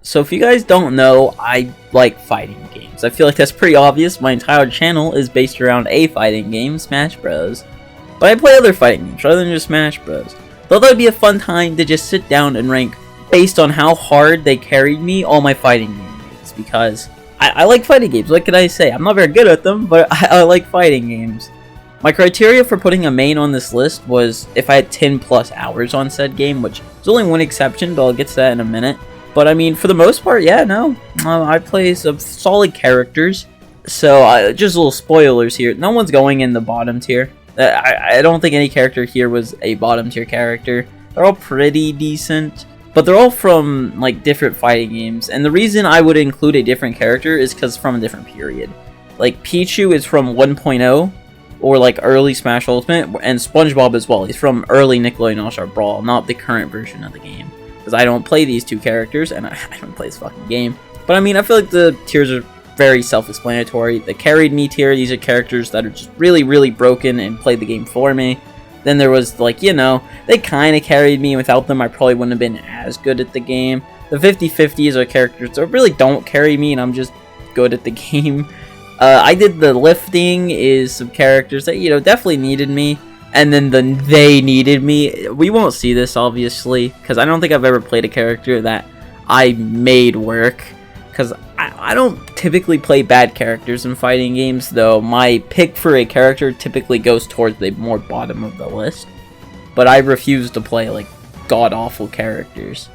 So if you guys don't know, I like fighting games. I feel like that's pretty obvious. My entire channel is based around a fighting game, Smash Bros. But I play other fighting games rather than just Smash Bros. Thought that would be a fun time to just sit down and rank based on how hard they carried me all my fighting games. Because I like fighting games. What can I say? I'm not very good at them, but I like fighting games. My criteria for putting a main on this list was if I had 10 plus hours on said game, which is only one exception, but I'll get to that in a minute. But I mean, for the most part, yeah, no. I play some solid characters. So, just little spoilers here. No one's going in the bottom tier. I don't think any character here was a bottom tier character. They're all pretty decent. But they're all from, like, different fighting games. And the reason I would include a different character is because from a different period. Like, Pichu is from 1.0, or, like, early Smash Ultimate. And SpongeBob as well. He's from early Nickelodeon All-Star Brawl, not the current version of the game. Because I don't play these two characters, and I don't play this fucking game. But, I mean, I feel like the tiers are very self-explanatory. The carried me tier, these are characters that are just really, really broken and played the game for me. Then there was, like, you know, they kind of carried me. Without them, I probably wouldn't have been as good at the game. The 50-50s are characters that really don't carry me, and I'm just good at the game. I did the lifting is some characters that, you know, definitely needed me. And then they needed me. We won't see this, obviously, because I don't think I've ever played a character that I made work. Because I don't typically play bad characters in fighting games, though my pick for a character typically goes towards the more bottom of the list. But I refuse to play, like, god-awful characters.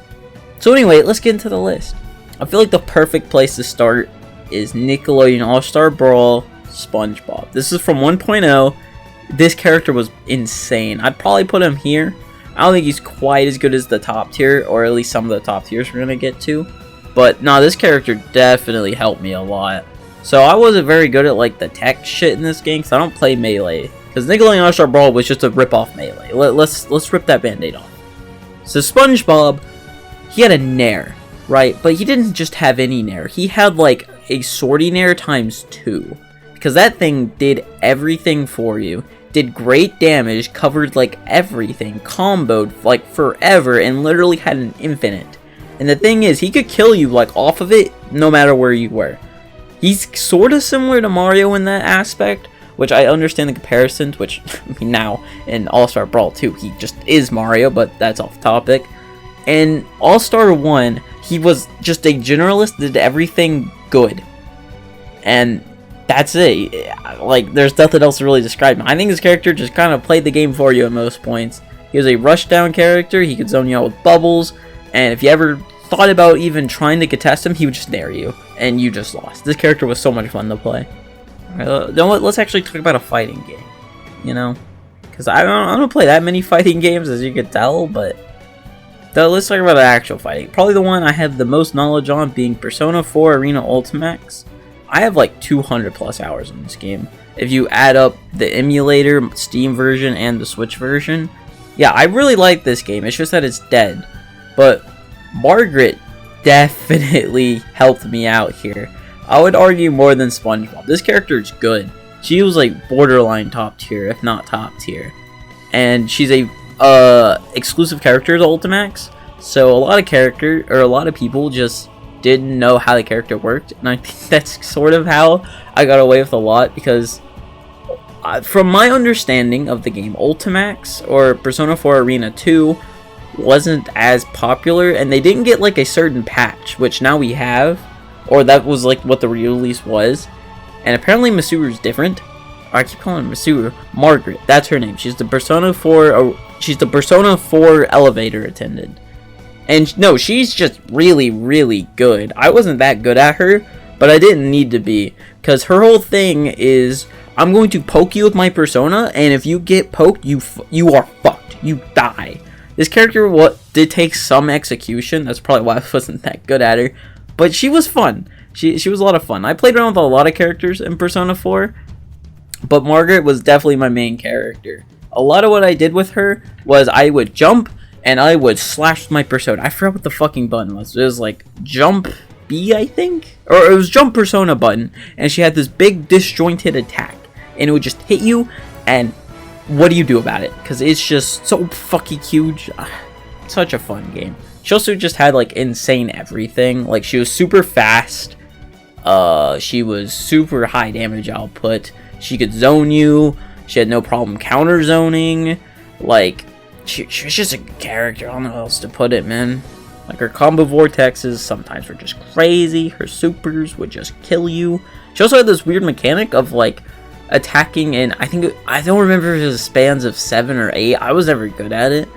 So anyway, let's get into the list. I feel like the perfect place to start is Nickelodeon All-Star Brawl SpongeBob. This is from 1.0. This character was insane. I'd probably put him here. I don't think he's quite as good as the top tier, or at least some of the top tiers we're going to get to. But, no, this character definitely helped me a lot. So, I wasn't very good at, like, the tech shit in this game, because I don't play Melee. Because Nickelodeon All-Star Brawl was just a rip-off Melee. Let's rip that band-aid off. So, SpongeBob, he had a Nair, right? But he didn't just have any Nair. He had, like, a Sortie Nair times 2. Because that thing did everything for you. Did great damage, covered, like, everything. Comboed, like, forever, and literally had an infinite. And the thing is, he could kill you, like, off of it, no matter where you were. He's sort of similar to Mario in that aspect, which I understand the comparisons, which, I mean, now, in All-Star Brawl 2, he just is Mario, but that's off topic. And All-Star 1, he was just a generalist, did everything good. And that's it. Like, there's nothing else to really describe him. I think this character just kind of played the game for you at most points. He was a rushdown character, he could zone you out with bubbles, and if you ever thought about even trying to contest him, he would just nair you, and you just lost. This character was so much fun to play. Alright, let's actually talk about a fighting game, you know? Because I don't play that many fighting games, as you can tell, but let's talk about an actual fighting. Probably the one I have the most knowledge on being Persona 4 Arena Ultimax. I have like 200 plus hours in this game. If you add up the emulator, Steam version, and the Switch version. Yeah, I really like this game, it's just that it's dead. But Margaret definitely helped me out here. I would argue more than SpongeBob. This character is good. She was like borderline top tier, if not top tier. And she's a exclusive character to Ultimax. So a lot of people just didn't know how the character worked. And I think that's sort of how I got away with a lot, because from my understanding of the game, Ultimax or Persona 4 Arena 2 wasn't as popular, and they didn't get like a certain patch, which now we have, or that was like what the re-release was. And apparently Masuru's different. I keep calling her Masuru. Margaret, that's her name. She's the Persona 4 elevator attendant. And no, she's just really, really good. I wasn't that good at her, but I didn't need to be, because her whole thing is, I'm going to poke you with my persona, and if you get poked, you are fucked. You die. This character did take some execution. That's probably why I wasn't that good at her. But she was fun. She was a lot of fun. I played around with a lot of characters in Persona 4. But Margaret was definitely my main character. A lot of what I did with her was I would jump and I would slash my persona. I forgot what the fucking button was. It was like jump B, I think? Or it was jump persona button. And she had this big disjointed attack. And it would just hit you, and what do you do about it? Because it's just so fucking huge. Such a fun game. She also just had like insane everything. Like she was super fast. She was super high damage output. She could zone you. She had no problem counter zoning. Like she was just a character. I don't know how else to put it, man. Like her combo vortexes sometimes were just crazy. Her supers would just kill you. She also had this weird mechanic of like attacking in, I don't remember if it was spans of 7 or 8. I was never good at it.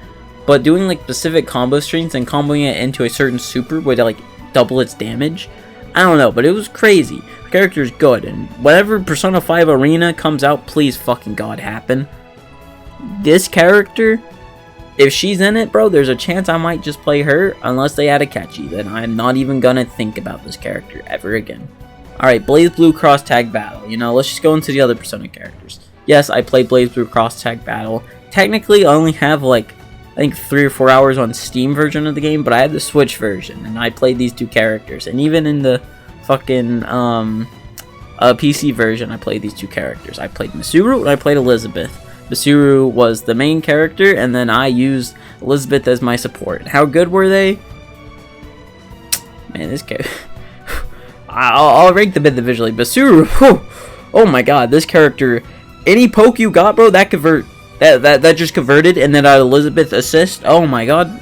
But doing like specific combo strings and comboing it into a certain super would like double its damage. I don't know, but it was crazy. The character's good, and whenever Persona 5 Arena comes out, please fucking God happen. This character, if she's in it, bro, there's a chance I might just play her, unless they add a catchy. Then I'm not even gonna think about this character ever again. Alright, Blaze Blue Cross Tag Battle. You know, let's just go into the other Persona characters. Yes, I played Blaze Blue Cross Tag Battle. Technically, I only have like, I think 3 or 4 hours on Steam version of the game, but I had the Switch version, and I played these 2 characters. And even in the fucking PC version, I played these 2 characters. I played Misuru and I played Elizabeth. Misuru was the main character, and then I used Elizabeth as my support. How good were they? Man, this character... I'll rank them individually. Misuru, whew, oh my god, this character, any poke you got, bro, that just converted, and then Elizabeth assist, oh my god.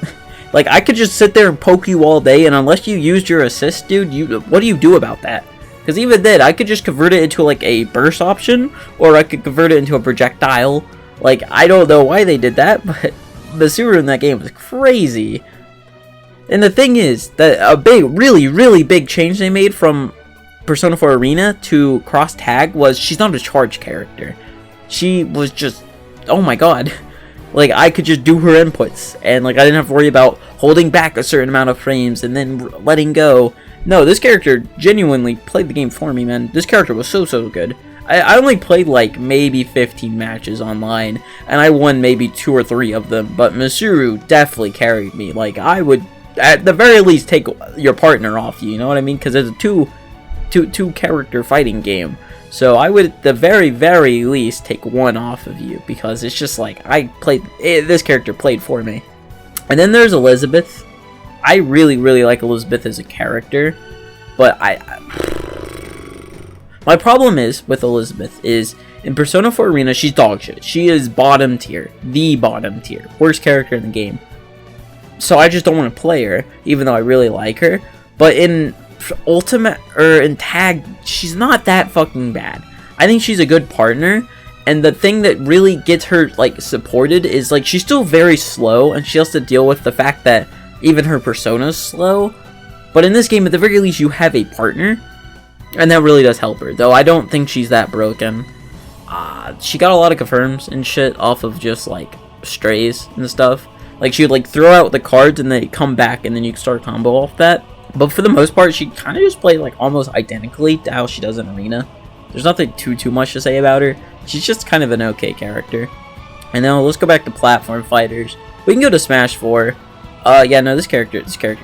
Like, I could just sit there and poke you all day, and unless you used your assist, dude, what do you do about that? Because even then, I could just convert it into, like, a burst option, or I could convert it into a projectile. Like, I don't know why they did that, but Misuru in that game was crazy. And the thing is, that a big, really big change they made from Persona 4 Arena to Cross Tag was she's not a charge character. She was just, oh my god. Like, I could just do her inputs, and like I didn't have to worry about holding back a certain amount of frames and then letting go. No, this character genuinely played the game for me, man. This character was so good. I only played like maybe 15 matches online, and I won maybe 2 or 3 of them, but Misuru definitely carried me. Like, I would at the very least take your partner off you, know what I mean? Because it's a two character fighting game. So I would at the very least take one off of you, because it's just like this character played for me. And then there's Elizabeth. I really like Elizabeth as a character, but my problem is with Elizabeth is in Persona 4 Arena she's dog shit. She is bottom tier, the bottom tier, worst character in the game. So I just don't want to play her, even though I really like her. But in Ultimate, or in Tag, she's not that fucking bad. I think she's a good partner, and the thing that really gets her, like, supported is, like, she's still very slow, and she has to deal with the fact that even her persona's slow. But in this game, at the very least, you have a partner, and that really does help her. Though I don't think she's that broken. She got a lot of confirms and shit off of just, like, strays and stuff. Like, she would, like, throw out the cards, and they come back, and then you can start a combo off that. But for the most part, she kind of just played, like, almost identically to how she does in Arena. There's nothing too much to say about her. She's just kind of an okay character. And now, let's go back to platform fighters. We can go to Smash 4. Yeah, no, this character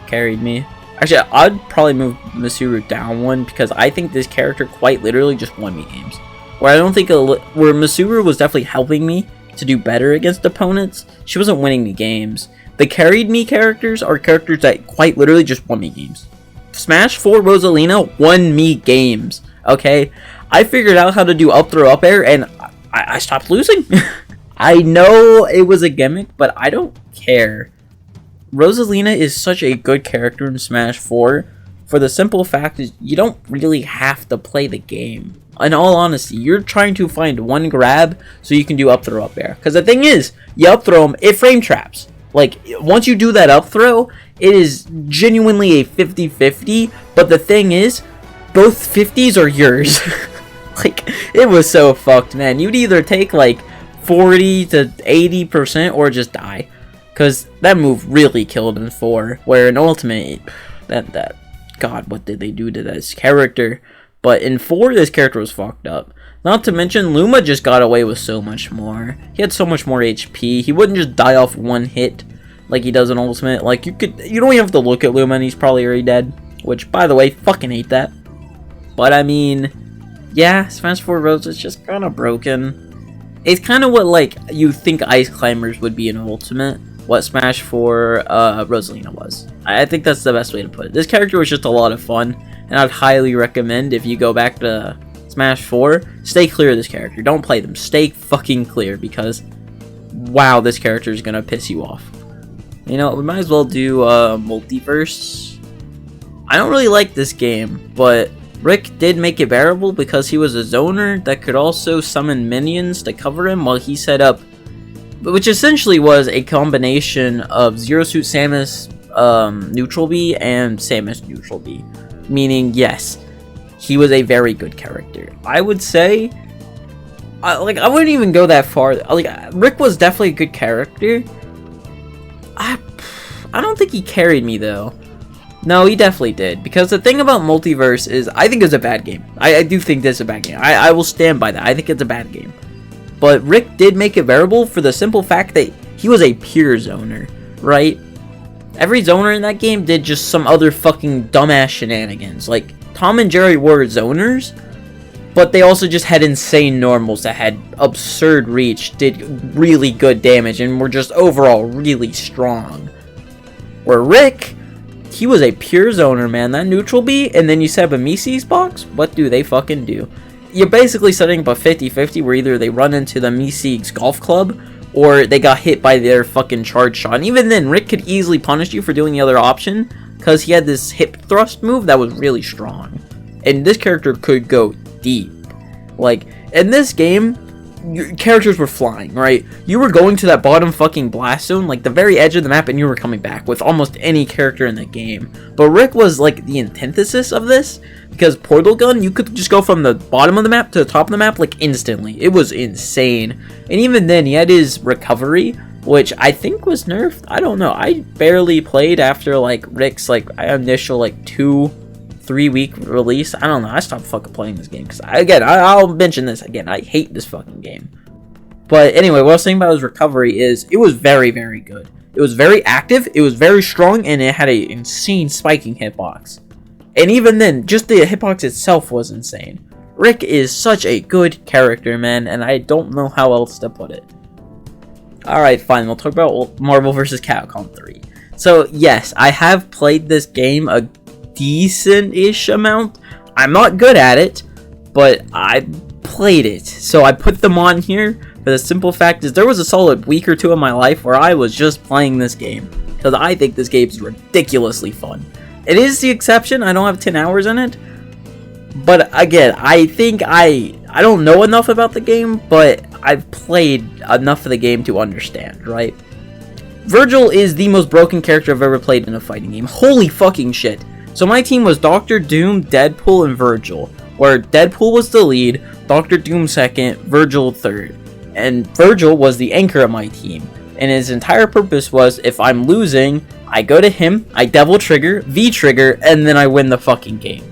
carried me. Actually, I'd probably move Misuru down 1, because I think this character quite literally just won me games. Where I don't think, where Misuru was definitely helping me to do better against opponents, she wasn't winning me games. The carried me characters are characters that quite literally just won me games. Smash 4 Rosalina won me games, okay? I figured out how to do up throw up air, and I stopped losing. I know it was a gimmick, but I don't care. Rosalina is such a good character in Smash 4, for the simple fact is you don't really have to play the game. In all honesty, you're trying to find one grab so you can do up throw up air. Because the thing is, you up throw them, it frame traps. Like, once you do that up throw, it is genuinely a 50-50, but the thing is, both 50s are yours. Like, it was so fucked, man. You'd either take, like, 40 to 80% or just die. Because that move really killed in 4, where in Ultimate, God, what did they do to this character? But in 4, this character was fucked up. Not to mention, Luma just got away with so much more. He had so much more HP. He wouldn't just die off one hit like he does in Ultimate. Like, you don't even have to look at Luma and he's probably already dead. Which, by the way, fucking hate that. But, I mean, yeah, Smash 4 Rose is just kind of broken. It's kind of what, like, you think Ice Climbers would be in Ultimate. what Smash 4 Rosalina was. I think that's the best way to put it. This character was just a lot of fun, and I'd highly recommend if you go back to Smash 4, stay clear of this character. Don't play them. Stay fucking clear, because wow, this character is gonna piss you off. You know, we might as well do Multiverse. I don't really like this game, but Rick did make it bearable because he was a zoner that could also summon minions to cover him while he set up, which essentially was a combination of Zero Suit Samus Neutral B and Samus Neutral B. Meaning, yes, he was a very good character. I would say, I wouldn't even go that far. Like, Rick was definitely a good character. I don't think he carried me, though. No, he definitely did. Because the thing about Multiverse is, I think it's a bad game. I do think this is a bad game. I will stand by that. I think it's a bad game. But Rick did make it bearable for the simple fact that he was a pure zoner, right? Every zoner in that game did just some other fucking dumbass shenanigans. Like, Tom and Jerry were zoners, but they also just had insane normals that had absurd reach, did really good damage, and were just overall really strong. Where Rick, he was a pure zoner, man. That neutral B, and then you set up a Mises box? What do they fucking do? You're basically setting up a 50-50 where either they run into the Mises golf club, or they got hit by their fucking charge shot. And even then, Rick could easily punish you for doing the other option, because he had this hip thrust move that was really strong. And this character could go deep. Like, in this game, your characters were flying, right? You were going to that bottom fucking blast zone, like the very edge of the map, and you were coming back with almost any character in the game. But Rick was like the antithesis of this, because Portal Gun, you could just go from the bottom of the map to the top of the map like instantly. It was insane. And even then, he had his recovery, which I think was nerfed. I don't know. I barely played after like Rick's like initial like 2-3 week release. I don't know. I stopped fucking playing this game because I'll mention this again. I hate this fucking game. But anyway, what I was saying about his recovery is it was very, very good. It was very active. It was very strong, and it had an insane spiking hitbox. And even then, just the hitbox itself was insane. Rick is such a good character, man, and I don't know how else to put it. Alright, fine. We'll talk about Marvel vs. Capcom 3. So, yes, I have played this game a decent-ish amount. I'm not good at it, but I played it. So I put them on here for the simple fact is there was a solid week or two of my life where I was just playing this game. Because I think this game is ridiculously fun. It is the exception. I don't have 10 hours in it. But again, I think I don't know enough about the game, but I've played enough of the game to understand, right? Virgil is the most broken character I've ever played in a fighting game. Holy fucking shit. So my team was Dr. Doom, Deadpool, and Virgil. Where Deadpool was the lead, Dr. Doom second, Virgil third. And Virgil was the anchor of my team. And his entire purpose was, if I'm losing, I go to him, I double trigger, V trigger, and then I win the fucking game.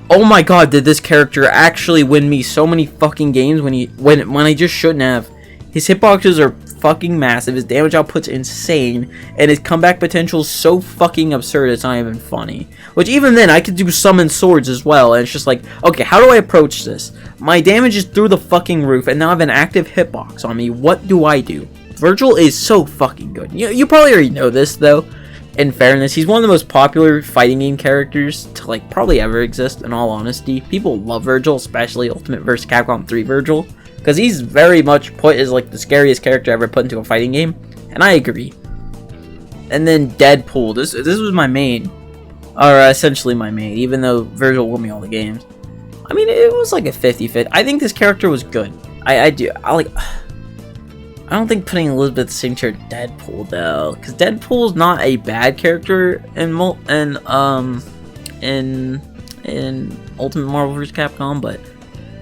Oh my god, did this character actually win me so many fucking games when I just shouldn't have. His hitboxes are fucking massive, his damage output's insane, and his comeback potential is so fucking absurd it's not even funny. Which even then, I could do summon swords as well, and it's just like, okay, how do I approach this? My damage is through the fucking roof, and now I have an active hitbox on me. What do I do? Virgil is so fucking good. You probably already know this, though. In fairness, he's one of the most popular fighting game characters to, like, probably ever exist, in all honesty. People love Virgil, especially Ultimate vs. Capcom 3 Virgil, because he's very much put as, like, the scariest character ever put into a fighting game, and I agree. And then Deadpool. This was my main, or essentially my main, even though Virgil won me all the games. I mean, it was like a 50-50. I think this character was good. I don't think putting Elizabeth the same tier to Deadpool though, because Deadpool's not a bad character in Ultimate Marvel vs. Capcom, but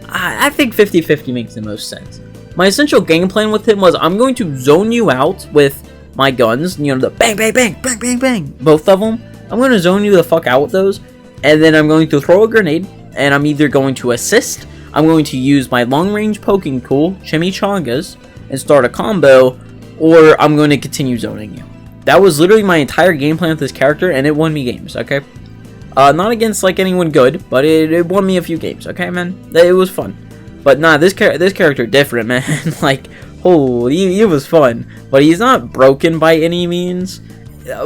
I think 50-50 makes the most sense. My essential game plan with him was I'm going to zone you out with my guns, you know, the bang, bang, bang, bang, bang, bang, both of them. I'm going to zone you the fuck out with those, and then I'm going to throw a grenade, and I'm either going to assist, I'm going to use my long-range poking tool, Chimichangas, and start a combo, or I'm going to continue zoning you. That was literally my entire game plan with this character, and it won me games, okay? Not against, like, anyone good, but it won me a few games, okay, man? It was fun. But nah, this character different, man. Like, Oh, he was fun, but he's not broken by any means.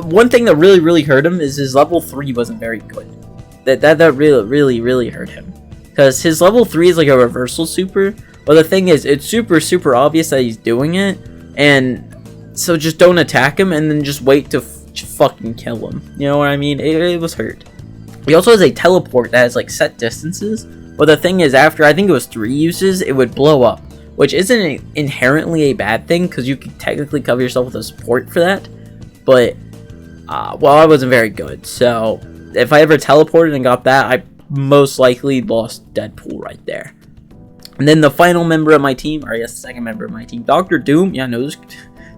One thing that really hurt him is his level 3 wasn't very good. That really hurt him, because his level 3 is like a reversal super, but the thing is, it's super obvious that he's doing it, and so just don't attack him and then just wait to fucking kill him. You know what I mean? It was hurt. He also has a teleport that has like set distances, but the thing is, after I think it was 3 uses, it would blow up, which isn't inherently a bad thing, because you could technically cover yourself with a support for that, but well, I wasn't very good, so if I ever teleported and got that, I most likely lost Deadpool right there. And then the final member of my team, or I guess the second member of my team, Dr. Doom. Yeah, no, this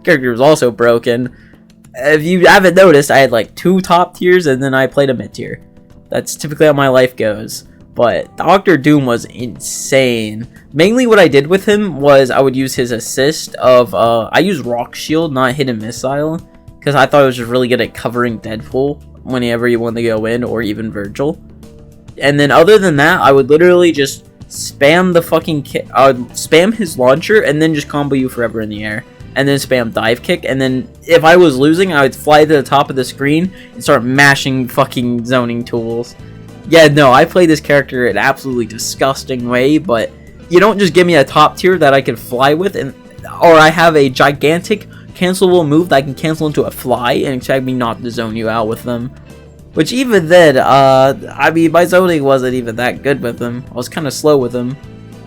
character was also broken. If you haven't noticed, I had like 2 top tiers and then I played a mid tier. That's typically how my life goes. But Dr. Doom was insane. Mainly what I did with him was I would use his assist of, I used Rock Shield, not Hidden Missile, because I thought it was just really good at covering Deadpool whenever you wanted to go in, or even Virgil. And then other than that, I would literally just spam the fucking I would spam his launcher and then just combo you forever in the air. And then spam dive kick, and then if I was losing, I would fly to the top of the screen and start mashing fucking zoning tools. Yeah, no, I play this character in an absolutely disgusting way, but you don't just give me a top tier that I can fly with, or I have a gigantic cancelable move that I can cancel into a fly and expect me not to zone you out with them. Which even then, I mean, my zoning wasn't even that good with him. I was kind of slow with him,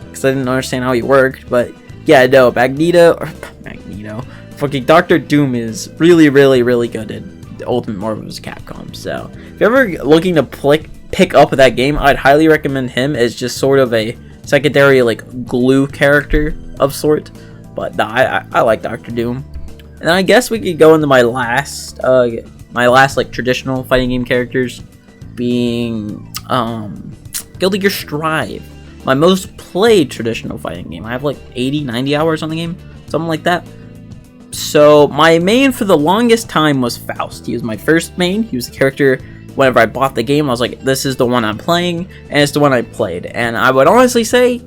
because I didn't understand how he worked, but yeah, no, Magneto, fucking Dr. Doom is really good at the Ultimate Marvel vs. Capcom. So if you're ever looking to pick up that game, I'd highly recommend him as just sort of a secondary like glue character of sort. But nah, I like Dr. Doom. And then I guess we could go into my last like traditional fighting game characters, being Guilty Gear Strive. My most played traditional fighting game. I have like 80-90 hours on the game, something like that. So my main for the longest time was Faust. He was my first main. He was the character whenever I bought the game. I was like, this is the one I'm playing, and it's the one I played. And I would honestly say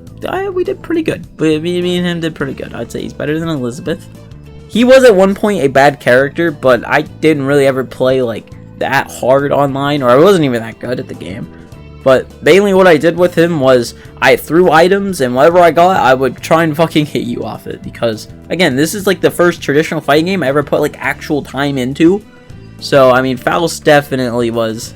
we did pretty good. Me and him did pretty good. I'd say he's better than Elizabeth. He was at one point a bad character, but I didn't really ever play like that hard online, or I wasn't even that good at the game. But mainly what I did with him was I threw items, and whatever I got, I would try and fucking hit you off it. Because, again, this is like the first traditional fighting game I ever put like actual time into. So, I mean, Faust definitely was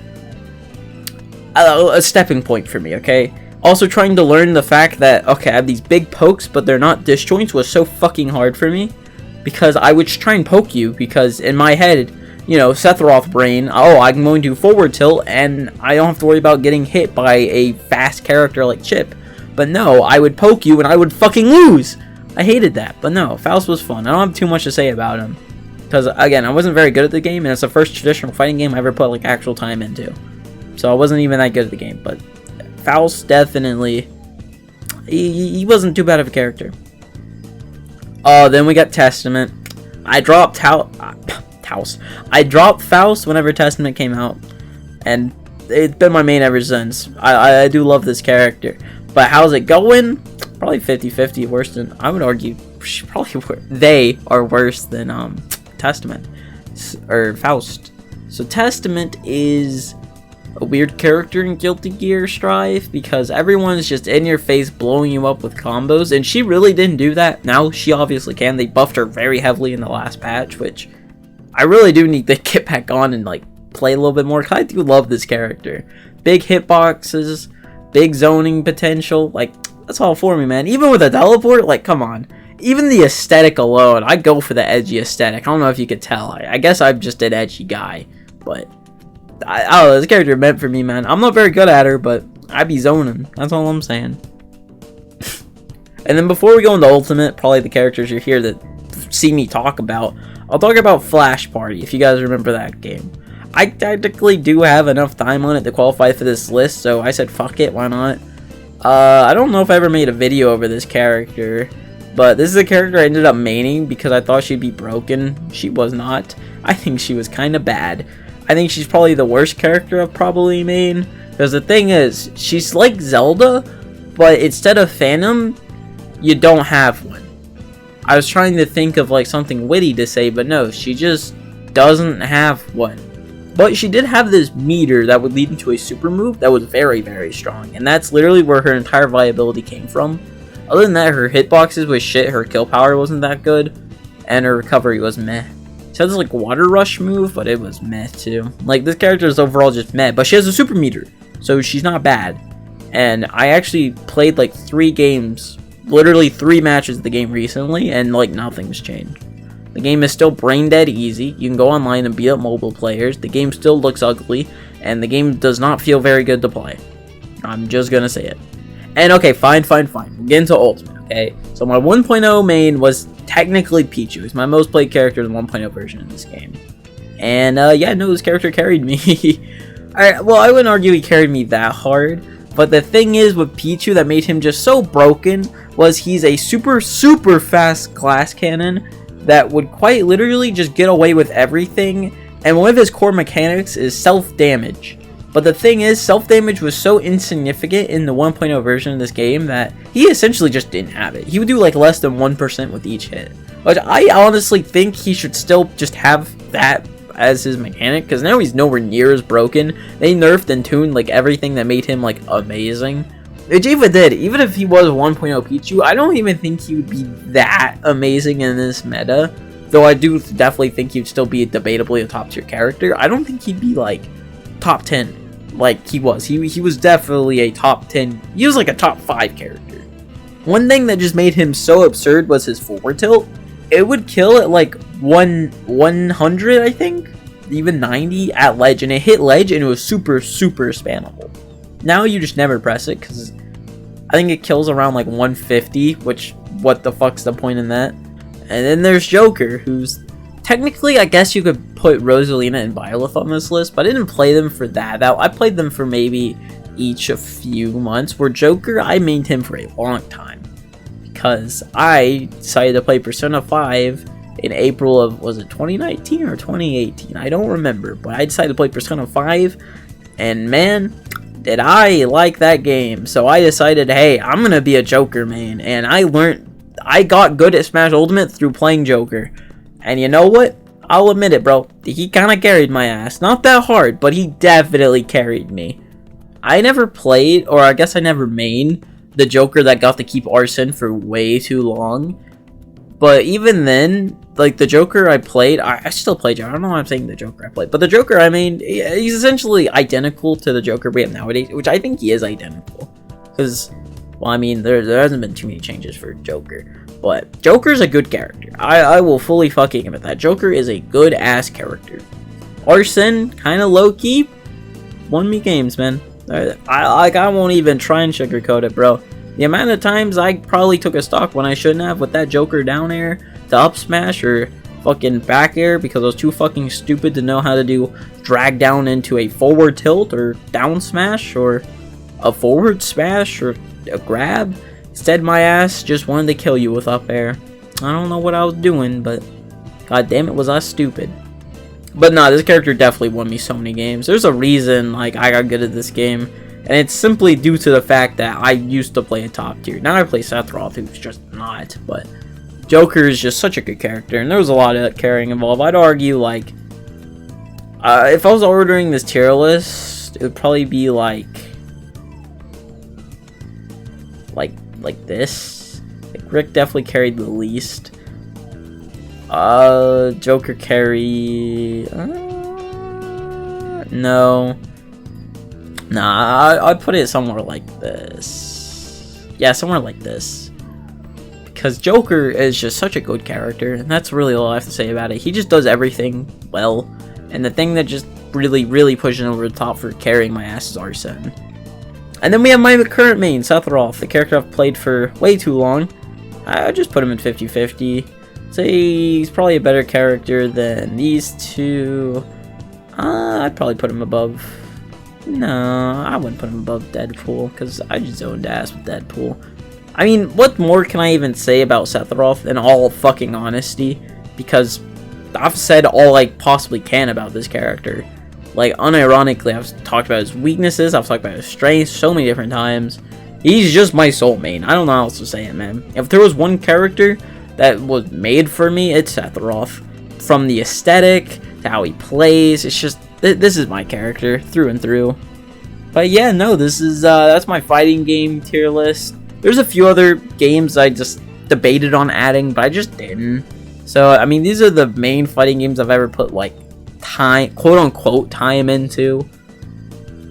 a stepping point for me, okay? Also, trying to learn the fact that, okay, I have these big pokes, but they're not disjoints was so fucking hard for me. Because I would just try and poke you, because in my head, you know, Sephiroth brain, oh, I'm going to forward tilt, and I don't have to worry about getting hit by a fast character like Chip. But no, I would poke you, and I would fucking lose! I hated that, but no, Faust was fun. I don't have too much to say about him. Because, again, I wasn't very good at the game, and it's the first traditional fighting game I ever put, like, actual time into. So I wasn't even that good at the game, but Faust definitely, he wasn't too bad of a character. Then we got Testament. I dropped I dropped Faust whenever Testament came out, and it's been my main ever since. I do love this character, but how's it going? Probably 50-50. Worse than, I would argue, probably they are worse than Testament or Faust. So Testament is a weird character in Guilty Gear Strive, because everyone's just in your face blowing you up with combos, and she really didn't do that. Now she obviously can. They buffed her very heavily in the last patch, which I really do need to get back on and like play a little bit more, 'cause I do love this character. Big hitboxes, big zoning potential, like that's all for me, man. Even with a teleport, like come on. Even the aesthetic alone, I go for the edgy aesthetic. I don't know if you could tell. I guess I'm just an edgy guy, but I don't know, this character meant for me, man. I'm not very good at her, but I be zoning. That's all I'm saying. And then before we go into Ultimate, probably the characters you're here that see me talk about, I'll talk about Flash Party, if you guys remember that game. I technically do have enough time on it to qualify for this list, so I said fuck it, why not? I don't know if I ever made a video over this character, but this is a character I ended up maining because I thought she'd be broken. She was not. I think she was kind of bad. I think she's probably the worst character I've probably made, because the thing is, she's like Zelda, but instead of Phantom, you don't have one. I was trying to think of like something witty to say, but no, she just doesn't have one. But she did have this meter that would lead into a super move that was very, very strong. And that's literally where her entire viability came from. Other than that, her hitboxes was shit, her kill power wasn't that good, and her recovery was meh. She has this like water rush move, but it was meh too. Like, this character is overall just meh, but she has a super meter, so she's not bad. And I actually played like 3 games, literally 3 matches of the game recently, and like nothing's changed. The game is still brain dead easy. You can go online and beat up mobile players. The game still looks ugly, and the game does not feel very good to play. I'm just gonna say it. And okay, fine. We'll get into Ultimate, okay? So my 1.0 main was technically Pichu. He's my most played character in the 1.0 version of this game. And yeah, no, this character carried me. Alright, well, I wouldn't argue he carried me that hard. But the thing is with Pichu that made him just so broken was he's a super fast glass cannon that would quite literally just get away with everything, and one of his core mechanics is self-damage. But the thing is, self-damage was so insignificant in the 1.0 version of this game that he essentially just didn't have it. He would do like less than 1% with each hit, which I honestly think he should still just have that as his mechanic, because now he's nowhere near as broken. They nerfed and tuned like everything that made him like amazing. Which even did, even if he was 1.0 Pichu, I don't even think he would be that amazing in this meta. Though I do definitely think he'd still be debatably a top tier character. I don't think he'd be like top 10 like he was. He was definitely a top 10. He was like a top 5 character. One thing that just made him so absurd was his forward tilt. It would kill at like 100, I think, even 90 at ledge, and it hit ledge and it was super spammable. Now you just never press it, because I think it kills around like 150, which, what the fuck's the point in that? And then there's Joker, who's technically, I guess you could put Rosalina and Byleth on this list, but I didn't play them for that. I played them for maybe each a few months, where Joker, I mained him for a long time. Because I decided to play Persona 5 in April of, was it 2019 or 2018? I don't remember, but I decided to play Persona 5, and man, did I like that game. So I decided, hey, I'm gonna be a Joker main, and I got good at Smash Ultimate through playing Joker. And you know what? I'll admit it, bro. He kind of carried my ass. Not that hard, but he definitely carried me. I never played, or I guess I never mained, the Joker that got to keep Arsene for way too long. But even then, like, the Joker I played, I still play Joker. I don't know why I'm saying the Joker I played, but the Joker I mean, he's essentially identical to the Joker we have nowadays, which I think he is identical. Because, well, I mean, there hasn't been too many changes for Joker. But Joker's a good character. I will fully fucking admit that. Joker is a good-ass character. Arsene, kind of low-key, won me games, man. I won't even try and sugarcoat it, bro. The amount of times I probably took a stock when I shouldn't have with that Joker down air to up smash or fucking back air, because I was too fucking stupid to know how to do drag down into a forward tilt or down smash or a forward smash or a grab. Instead, my ass just wanted to kill you with up air. I don't know what I was doing, but god damn it, was I stupid. But nah, this character definitely won me so many games. There's a reason like I got good at this game, and it's simply due to the fact that I used to play a top tier. Now I play Sephiroth, who's just not, but Joker is just such a good character, and there was a lot of carrying involved. I'd argue, like, if I was ordering this tier list, it would probably be like this. Like, Rick definitely carried the least. Joker carry... no. Nah, I'd put it somewhere like this. Yeah, somewhere like this. Because Joker is just such a good character, and that's really all I have to say about it. He just does everything well, and the thing that just really pushes him over the top for carrying my ass is Arsene. And then we have my current main, Sephiroth, the character I've played for way too long. I just put him in 50-50. Say he's probably a better character than these two. I'd probably put him above. No, I wouldn't put him above Deadpool, because I just zoned ass with Deadpool. I mean, what more can I even say about Sephiroth in all fucking honesty? Because I've said all I possibly can about this character. Like, unironically, I've talked about his weaknesses, I've talked about his strengths so many different times. He's just my soul main. I don't know how else to say it, man. If there was one character that was made for me, it's Sephiroth. From the aesthetic to how he plays, it's just this is my character through and through. But yeah, no, this is that's my fighting game tier list. There's a few other games I just debated on adding, but I just didn't. So I mean, these are the main fighting games I've ever put like time, quote unquote, time into.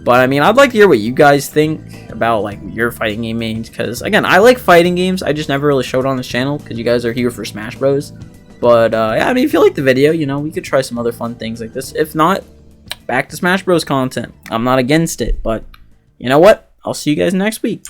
But I mean, I'd like to hear what you guys think about like your fighting game mains, because again, I like fighting games. I just never really showed on this channel because you guys are here for Smash Bros. But yeah, I mean, if you like the video, you know, we could try some other fun things like this. If not, back to Smash Bros content. I'm not against it, but you know what? I'll see you guys next week.